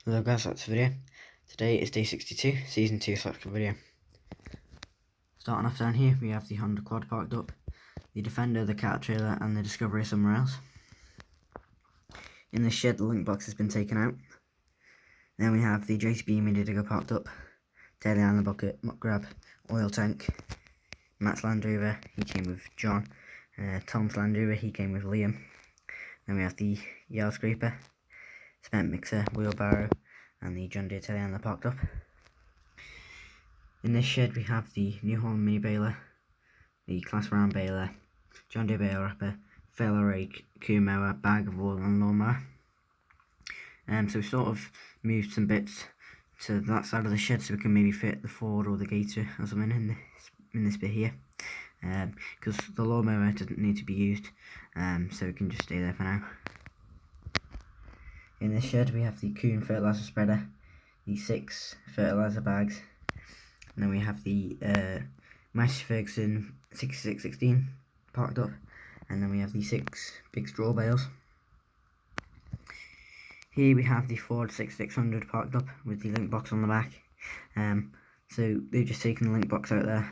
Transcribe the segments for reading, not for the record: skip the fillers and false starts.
Hello guys, that's the video. Today is day 62, season 2 selected video. Starting off down here, we have the Honda Quad parked up, the Defender, the Cat trailer, and the Discovery somewhere else. In this shed, the link box has been taken out. Then we have the JCB mini digger parked up, telehandler bucket, muck grab, oil tank, Matt's Land Rover, he came with John, Tom's Land Rover, he came with Liam. Then we have the yard scraper, cement mixer, wheelbarrow, and the John Deere telehandler parked up. In this shed we have the New Holland mini baler, the Class Round baler, John Deere bale wrapper, failer rake, coup mower, bag of oil and lawnmower. So we sort of moved some bits to that side of the shed so we can maybe fit the Ford or the Gator or something in this bit here, because the lawnmower doesn't need to be used, so we can just stay there for now. In this shed we have the Kuhn fertiliser spreader, the 6 fertiliser bags, and then we have the Massey Ferguson 6616 parked up, and then we have the 6 big straw bales. Here we have the Ford 6600 parked up with the link box on the back. So they've just taken the link box out of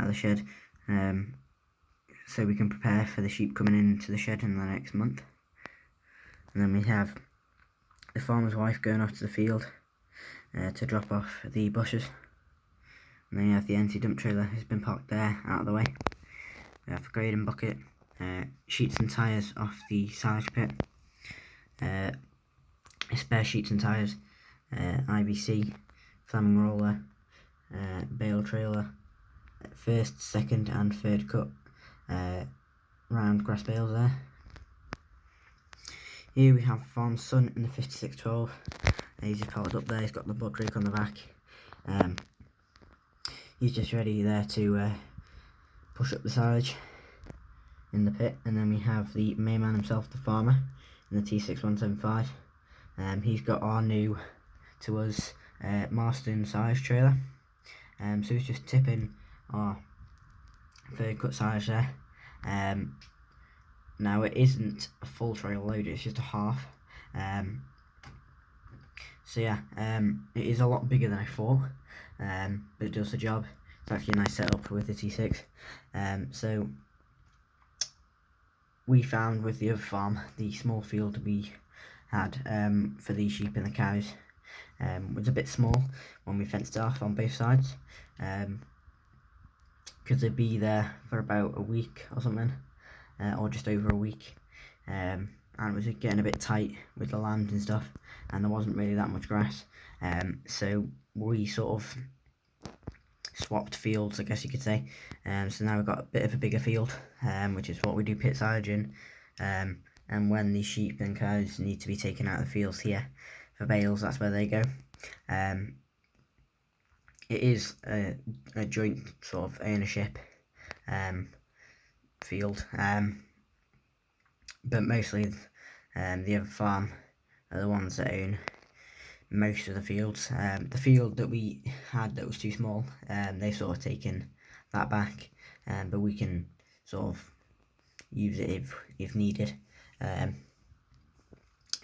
the shed, so we can prepare for the sheep coming into the shed in the next month. And then we have the farmer's wife going off to the field to drop off the bushes. And then you have the empty dump trailer has been parked there out of the way. We have a grading bucket, sheets and tyres off the silage pit, spare sheets and tyres, IBC, Flaming roller, bale trailer, first, second and third cut round grass bales there. Here we have Farm Son in the 5612. He's just powered up there, he's got the butt rake on the back. He's just ready there to push up the silage in the pit. And then we have the main man himself, the farmer, in the T6175. He's got our new to us Marston silage trailer. So he's just tipping our third cut silage there. Now it isn't a full trailer load, it's just a half. So yeah, it is a lot bigger than I thought, but it does the job. It's actually a nice setup with the T6. So we found with the other farm, the small field we had for the sheep and the cows was a bit small when we fenced it off on both sides, because they'd be there for about a week or something, or just over a week, and it was getting a bit tight with the land and stuff, and there wasn't really that much grass, so we sort of swapped fields, I guess you could say. So now we've got a bit of a bigger field, which is what we do pit silage in, and when the sheep and cows need to be taken out of the fields here for bales, that's where they go. It is a joint sort of ownership field, but mostly the other farm are the ones that own most of the fields. The field that we had that was too small, they've sort of taken that back, but we can sort of use it if needed. So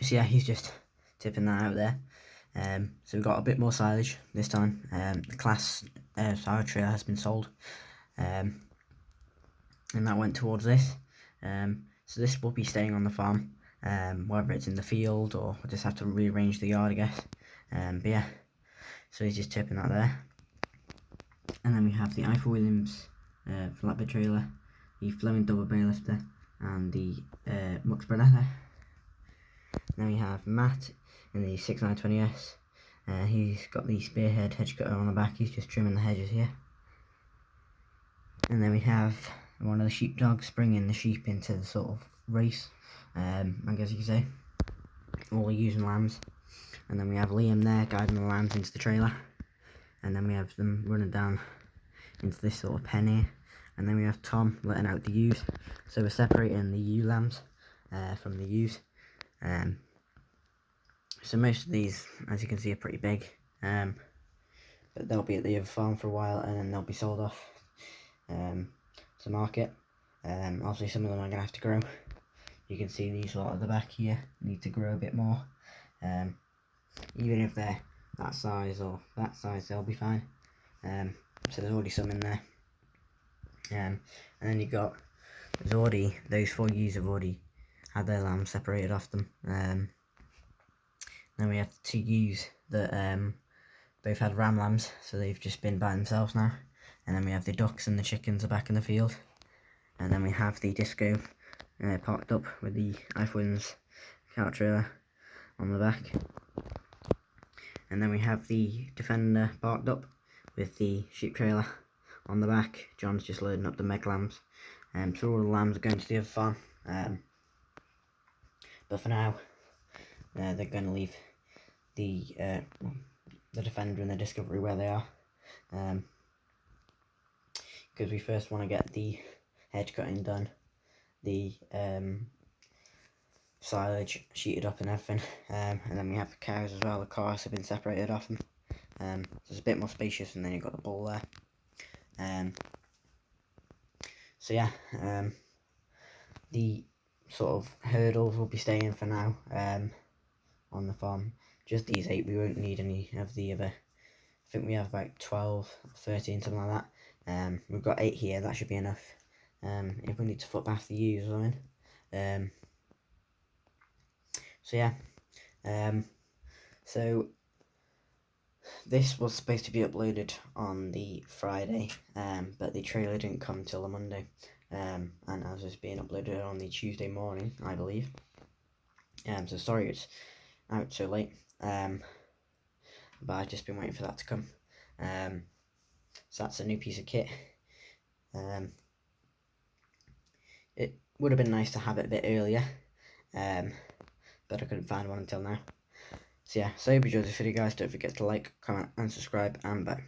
yeah, he's just tipping that out there. So we've got a bit more silage this time. The Class silage trailer has been sold, and that went towards this. So this will be staying on the farm, whether it's in the field or we'll just have to rearrange the yard, I guess. But yeah, so he's just tipping that there. And then we have the Eiffel Williams flatbed trailer, the Fleming double bay lifter, and the muck spreader there. Then we have Matt in the 6920S. He's got the spearhead hedge cutter on the back, he's just trimming the hedges here. And then we have one of the sheepdogs bringing the sheep into the sort of race, I guess you could say, or using lambs. And then we have Liam there guiding the lambs into the trailer, and then we have them running down into this sort of pen here, and then we have Tom letting out the ewes. So we're separating the ewe lambs from the ewes. So most of these, as you can see, are pretty big, but they'll be at the other farm for a while, and then they'll be sold off to market. Obviously some of them are going to have to grow. You can see these lot at the back here need to grow a bit more. even if they're that size or that size, they'll be fine. So there's already some in there. And then you got, those 4 ewes have already had their lambs separated off them. Then we have the 2 ewes that both had ram lambs, so they've just been by themselves now. And then we have the ducks and the chickens are back in the field. And then we have the disco parked up with the iPhone's cart trailer on the back. And then we have the Defender parked up with the sheep trailer on the back. John's just loading up the meg lambs. So all the lambs are going to the other farm. But for now, they're going to leave the Defender and the Discovery where they are. Because we first want to get the hedge cutting done, the silage sheeted up and everything, and then we have the cows as well. The cows have been separated off them, so it's a bit more spacious, and then you've got the bull there. So yeah, the sort of hurdles will be staying for now on the farm. Just these 8, we won't need any of the other. I think we have about 12, 13, something like that. We've got 8 here, that should be enough. If we need to footbath the ewes or something. So yeah, so this was supposed to be uploaded on the Friday, but the trailer didn't come till the Monday, and as it's being uploaded on the Tuesday morning, I believe. So sorry it's out so late, but I've just been waiting for that to come. So that's a new piece of kit. It would have been nice to have it a bit earlier, but I couldn't find one until now. So yeah, so I hope you enjoyed this video, guys. Don't forget to like, comment and subscribe, and bye.